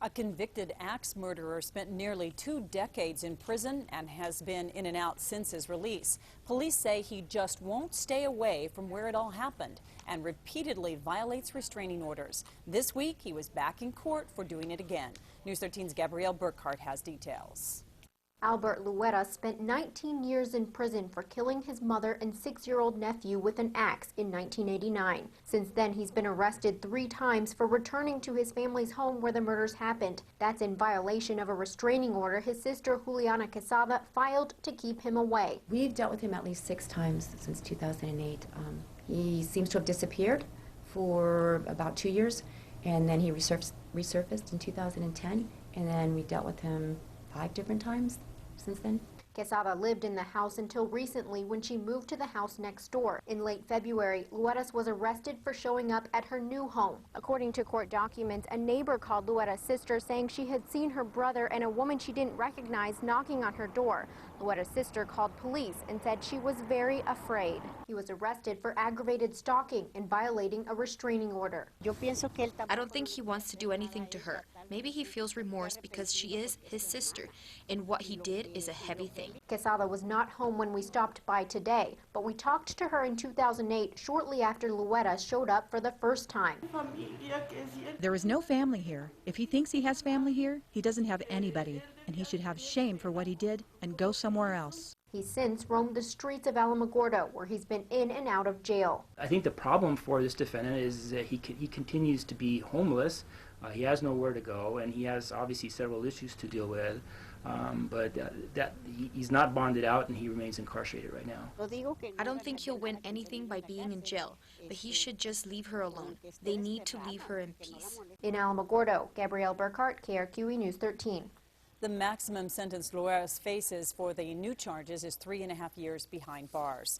A convicted axe murderer spent nearly 2 decades in prison and has been in and out since his release. Police say he just won't stay away from where it all happened and repeatedly violates restraining orders. This week, he was back in court for doing it again. News 13's Gabrielle Burkhart has details. Albert Lueras spent 19 years in prison for killing his mother and 6-year-old nephew with an axe in 1989. Since then, he's been arrested 3 times for returning to his family's home where the murders happened. That's in violation of a restraining order his sister Juliana Quezada filed to keep him away. We've dealt with him at least 6 times since 2008. He seems to have disappeared for about 2 years, and then he resurfaced in 2010, and then we dealt with him 5 different times since then. Quezada lived in the house until recently when she moved to the house next door. In late February, Lueras was arrested for showing up at her new home. According to court documents, a neighbor called Lueras' sister saying she had seen her brother and a woman she didn't recognize knocking on her door. Lueras' sister called police and said she was very afraid. He was arrested for aggravated stalking and violating a restraining order. I don't think he wants to do anything to her. Maybe he feels remorse because she is his sister, and what he did is a heavy thing. Quezada was not home when we stopped by today, but we talked to her in 2008, shortly after Lueras showed up for the first time. There is no family here. If he thinks he has family here, he doesn't have anybody, and he should have shame for what he did and go somewhere else. He's since roamed the streets of Alamogordo, where he's been in and out of jail. I think the problem for this defendant is that he continues to be homeless. He has nowhere to go, and he has obviously several issues to deal with. He's not bonded out, and he remains incarcerated right now. I don't think he'll win anything by being in jail, but he should just leave her alone. They need to leave her in peace. In Alamogordo, Gabrielle Burkhart, KRQE News 13. The maximum sentence Lueras faces for the new charges is 3.5 years behind bars.